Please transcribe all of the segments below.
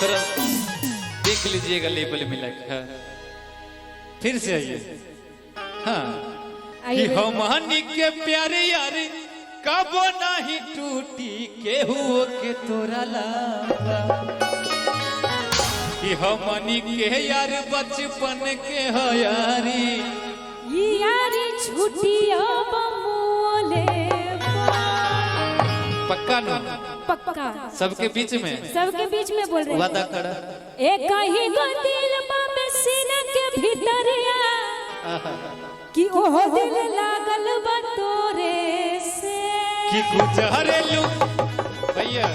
तरफ देख लीजिएगा लेबल मिला है। फिर से आइए। हाँ कि हमनी के प्यारे यार कबो नहीं टूटी केहू के तोरा लागा कि हमनी के यार बचपन के हो यारी यारी छुटिया बमोले पक्का ना पक्का सबके बीच में बोल रहे वादा करा एक ही गो दिल बाबे सीने के भीतरिया कि ओह दिल लागल बा तोरे से कि गुजरेलू भैया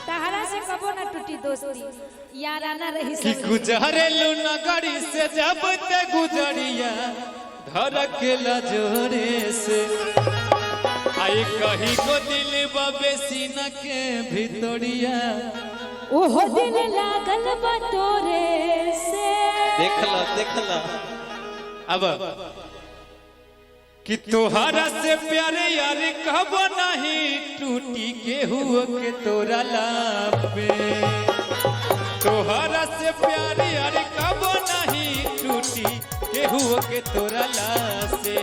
तहरा से कबो ना टूटी दोस्ती याराना रही कि गुजरेलू नगरी से जब ते गुजरिया धड़केला जोरे से आई कहीं को दिल बाबे सीना के भीतरिया ओह दिल लागल बा तोरे से देखला अब कि तोहरा से प्यारे यार कबो नहीं टूटी केहू के तोरा लापे तोहरा से प्यारे यार कबो नहीं टूटी केहू के तोरा लासे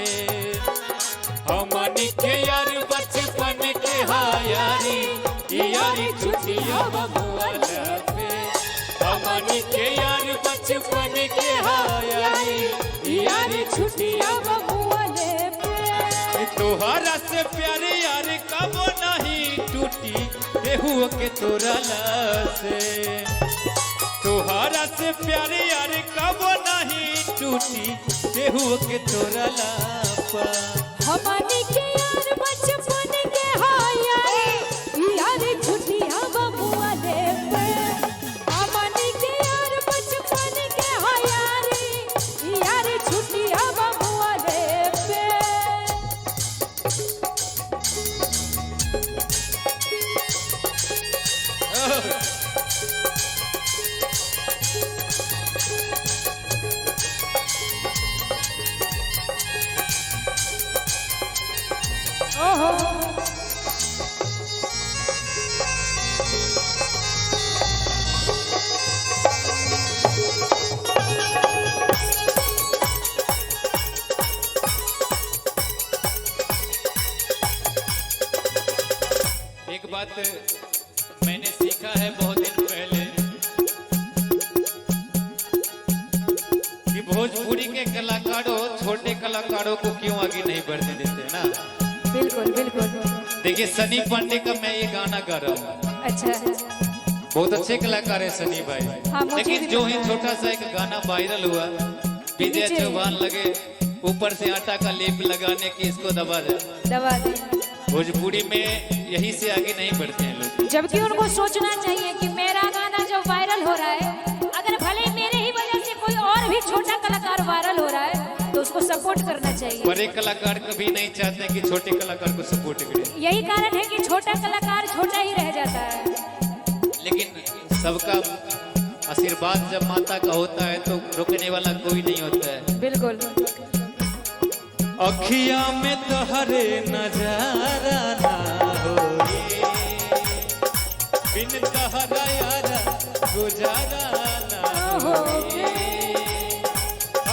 हमनी के यार बचपन के हायारी यारी छुटिया बबुआला पे हमनी के यार बचपन के हायारी यारी छुटिया बबुआले पे तोहरा से प्यारे यार कबो नहीं टूटी केहू के तोरा लासे तोहरा से प्यारे यार कबो नहीं टूटी केहू के तोरा लापा हमनी के यार बचपन के हायारी यारी छुटिया बबुआले पे हमनी के यार बचपन के हायारी यारी छुटिया बबुआले पे एक बात मैंने सीखा है बहुत दिन पहले कि भोजपुरी के कलाकारों छोटे कलाकारों को क्यों आगे नहीं बढ़ने देते ना। बिल्कुल बिल्कुल देखिए सनी पांडे का मैं ये गाना गा रहा हूँ। अच्छा बहुत अच्छे कलाकार है सनी भाई। हाँ, लेकिन जो ही छोटा सा एक गाना वायरल हुआ विजय चौहान लगे ऊपर से आटा का लेप लगाने की इसको दबा दे भोजपुरी में यही से आगे नहीं बढ़ते हैं लोग। जबकि उनको सोचना चाहिए कि मेरा गाना जो वायरल हो रहा है अगर भले मेरे ही वजह से कोई और भी छोटा कलाकार वायरल हो रहा है तो उसको सपोर्ट करना चाहिए। बड़े कलाकार कभी नहीं चाहते कि छोटे कलाकार को सपोर्ट करें। यही कारण है कि छोटा कलाकार छोटा ही रह जाता है। लेकिन सबका आशीर्वाद जब माता का होता है तो रोकने वाला कोई नहीं होता है। बिल्कुल अखिया में तोहरे नजारा ना होई बिन तोहरा यारा गुजारा ना होई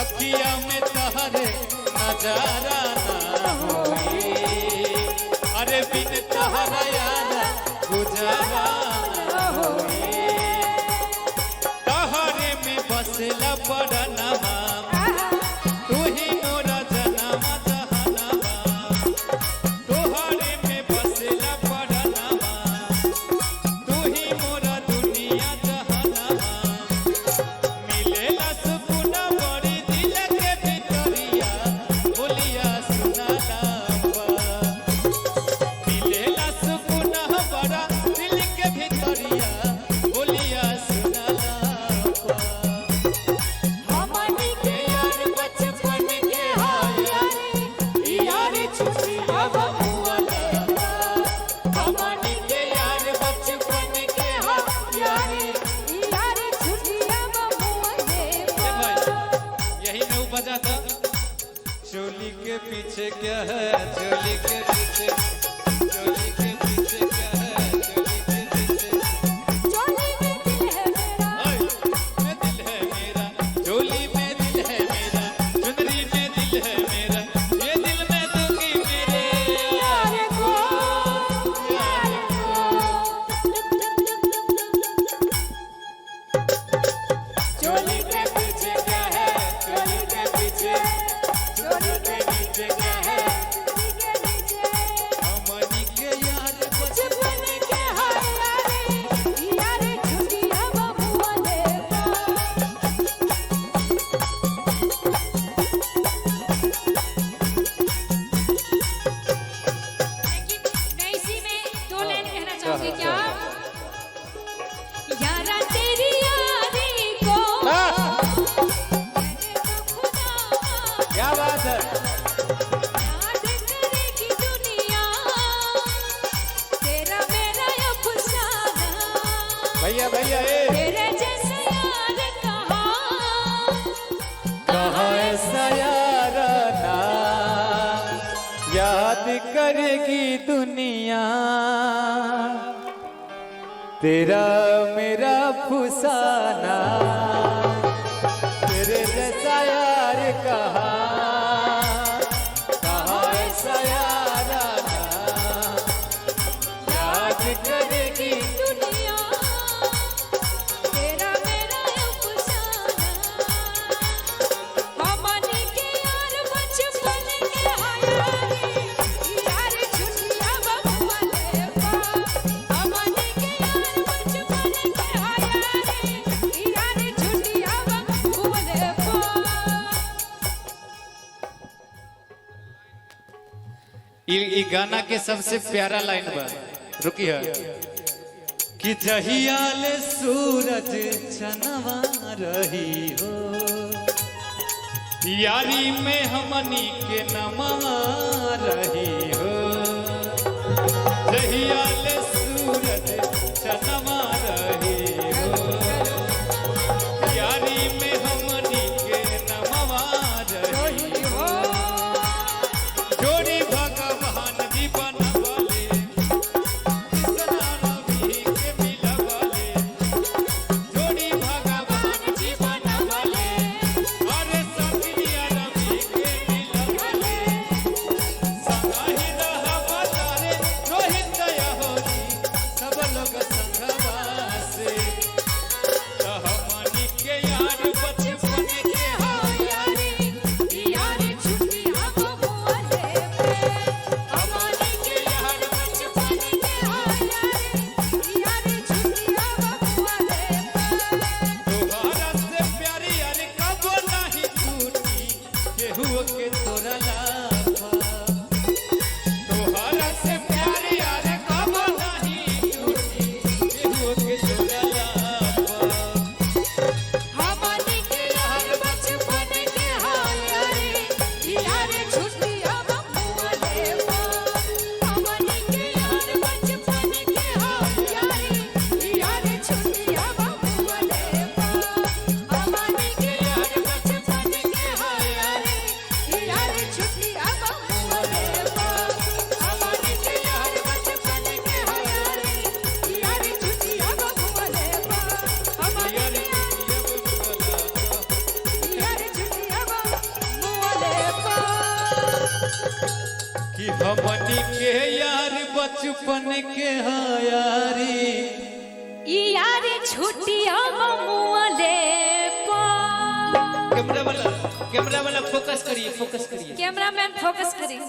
अखिया में तोहरे नजारा ना होई अरे बिन तोहरा यारा गुजारा ना होई तोहरे में बसला पड़नवा तू ही मोरा बजा था चोली के पीछे क्या है चोली के पीछे कि क्या यारा तेरी यारी को क्या बात है याद करेगी दुनिया तेरा मेरा अफसाना भैया भैया तेरे जैसा यार कहाँ ऐसा यार ना याद करेगी दुनिया तेरा मेरा फुसाना तेरे जैसा यार कहाँ ऐसा यार ना याद करेगी दुनिया तेरा मेरा अफसाना हमनी के यार बचपन के यारी यार छुट्टियां बबुआले पा हमनी के यार बचपन के यारी यार छुट्टियां बबुआले पा ई गाना के सबसे प्यारा लाइन बा रुकी है कि जहियाल सूरज चनवा रही हो यारी में हमनी के नमा रही हो जहियाल सूरज चनवा रही हो यारी में हमनी के नमा रही हो जोड़ी भगवान जी बनवले कृष्णा रवि के मिलवले जोड़ी भगवान जी बनवले अरे सखिया रवि के मिलवले संगहि रहब तारे रोहित यहोरी सब लोग संगवा से हमनी के यार बचपन के हो यारी यार छुट्टियां बबुआले पे हमनी के यार बचपन के यार छुट्टियां बबुआले पे तोहरा से प्यारी यार कब नहीं टूटी केहू के तोरा लाफा तोहरा से प्यारी यार कब नहीं टूटी केहू के तोरा लाफा हमनी के यार बचपन के यारी यार छुट्टियां बबुआले पा हमनी के यार बचपन के यारी यार छुट्टियां बबुआले पा हमनी के यार बचपन के यारी यार छुट्टियां बबुआले पा हमनी के यार बचपन के यार छुट्टियां बबुआले पा हमनी के यार छुट्टियां बबुआले पा कि हमनी के यार बचपन के यारी यार छुट्टियां बबुआले पा कैमरा वाला फोकस करिए कैमरामैन फोकस करिए